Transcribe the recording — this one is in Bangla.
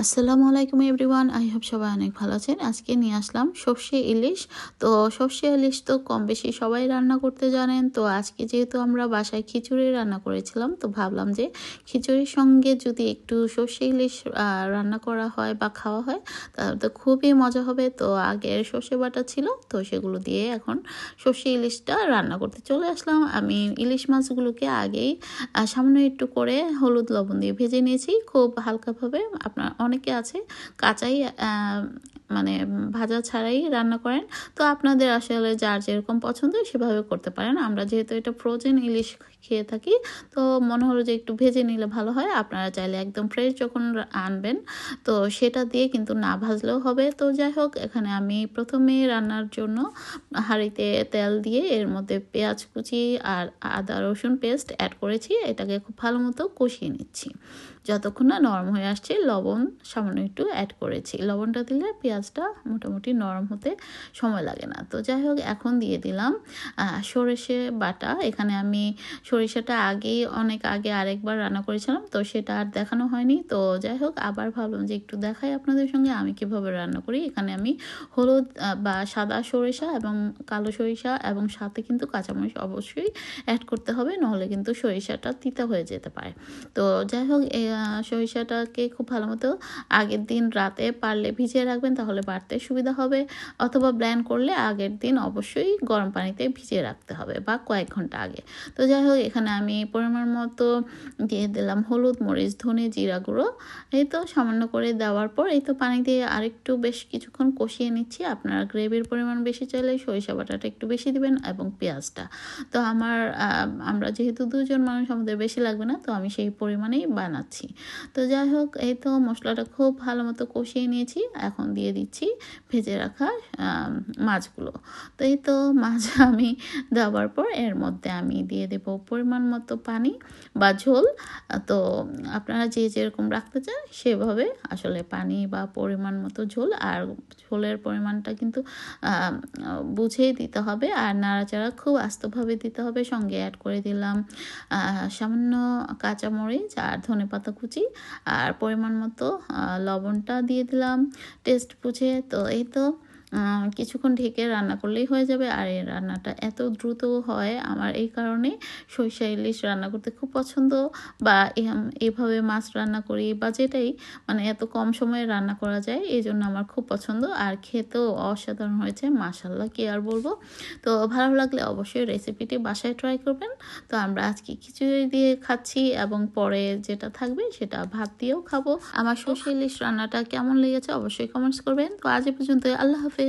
আসসালামু আলাইকুম এভরিওয়ান, আই হোপ সবাই অনেক ভালো আছেন। আজকে নিয়ে আসলাম সর্ষে ইলিশ। তো সর্ষে ইলিশ তো কম বেশি সবাই রান্না করতে জানেন। তো আজকে যেহেতু আমরা বাসায় খিচুড়ি রান্না করেছিলাম, তো ভাবলাম যে খিচুড়ির সঙ্গে যদি একটু সর্ষে ইলিশ রান্না করা হয় বা খাওয়া হয় তাহলে তো খুবই মজা হবে। তো আগের সর্ষে বাটা ছিল, তো সেগুলো দিয়ে এখন সর্ষে ইলিশটা রান্না করতে চলে আসলাম। আমি ইলিশ মাছগুলোকে আগেই সামান্য একটু করে হলুদ লবণ দিয়ে ভেজে নিয়েছি খুব হালকাভাবে। আপনার অনেকে আছে কাঁচাই মানে ভাজা ছাড়াই রান্না করেন। তো আপনাদের আসলে যার যেরকম পছন্দ সেভাবে করতে পারেন। আমরা যেহেতু এটা ফ্রোজেন ইলিশ খেয়ে থাকি, তো মনে হলো যে একটু ভেজে নিলে ভালো হয়। আপনারা চাইলে একদম ফ্রেশ যখন আনবেন তো সেটা দিয়ে কিন্তু না ভাজলেও হবে। তো যাই হোক, এখানে আমি প্রথমে রান্নার জন্য হাঁড়িতে তেল দিয়ে এর মধ্যে পেঁয়াজ কুচি আর আদা রসুন পেস্ট অ্যাড করেছি। এটাকে খুব ভালো মতো কষিয়ে নিচ্ছি যতক্ষণ না নরম হয়ে আসছে। লবণ সামান্য একটু অ্যাড করেছি, লবণটা দিলে পেঁয়াজটা মোটামুটি নরম হতে সময় লাগে না। তো যাই হোক, এখন দিয়ে দিলাম সরষে বাটা। এখানে আমি সরিষাটা অনেক আগে আরেকবার রান্না করেছিলাম, তো সেটা আর দেখানো হয়নি। তো যাই হোক, আবার ভাবলাম যে একটু দেখাই আপনাদের সঙ্গে আমি কিভাবে রান্না করি। এখানে আমি হলুদ বা সাদা সরিষা এবং কালো সরিষা এবং সাথে কিন্তু কাঁচামরিচ অবশ্যই অ্যাড করতে হবে, নাহলে কিন্তু সরিষাটা তিতা হয়ে যেতে পারে। তো যাই হোক, এই সরিষাটাকে খুব ভালো মতো আগের দিন রাতে পারলে ভিজিয়ে রাখবেন, তাহলে বাটতে সুবিধা হবে। অথবা ব্লেন্ড করলে আগের দিন অবশ্যই গরম পানিতে ভিজিয়ে রাখতে হবে বা কয়েক ঘন্টা আগে। তো যাই হোক, এখানে আমি পরিমাণ মতো দিয়ে দিলাম হলুদ, মরিচ, ধনে, জিরা গুঁড়ো। এই তো সামান্য করে দেওয়ার পর এই তো পানি দিয়ে আরেকটু বেশ কিছুক্ষণ কষিয়ে নিচ্ছি। আপনারা গ্রেভির পরিমাণ বেশি চাইলে সরিষা বাটাটা একটু বেশি দিবেন এবং পেঁয়াজটা। তো আমরা যেহেতু দুজন মানুষ, আমাদের বেশি লাগবে না, তো আমি সেই পরিমাণেই বানাচ্ছি। তো যাই হোক, এই তো মশলাটা খুব ভালো মতো কষিয়ে নিয়েছি। এখন দিয়ে দিচ্ছি ভেজে রাখা মাছগুলো। তো এই তো মাছ আমি দেওয়ার পর এর মধ্যে আমি দিয়ে দেব পরিমাণ মতো পানি বা ঝোল। তো আপনারা যে যেরকম রাখতে চান সেভাবে আসলে পানি বা পরিমাণ মতো ঝোল, আর ঝোলের পরিমাণটা কিন্তু বুঝেই দিতে হবে। আর নাড়াচাড়া খুব আস্তভাবে দিতে হবে। সঙ্গে অ্যাড করে দিলাম সামান্য কাঁচামরিচ আর ধনেপাতা কুচি, আর পরিমাণ মতো লবণটা দিয়ে দিলাম টেস্ট বুঝে। তো এই তো কিছুক্ষণ ঢেকে রান্না করলেই হয়ে যাবে। আর এই রান্নাটা এত দ্রুত হয় আমার, এই কারণে সরিষা ইলিশ রান্না করতে খুব পছন্দ। বা এভাবে মাছ রান্না করি বা যেটাই, মানে এত কম সময়ে রান্না করা যায়, এই জন্য আমার খুব পছন্দ। আর খেতেও অসাধারণ হয়েছে, মাশাআল্লাহ, কি আর বলবো। তো ভালো লাগলে অবশ্যই রেসিপিটি বাসায় ট্রাই করবেন। তো আমরা আজকে খিচুড়ি দিয়ে খাচ্ছি এবং পরে যেটা থাকবে সেটা ভাত দিয়েও খাবো। আমার সর্ষে ইলিশ রান্নাটা কেমন লেগেছে অবশ্যই কমেন্টস করবেন। তো আজ এ পর্যন্ত, আল্লাহ হাফেজ।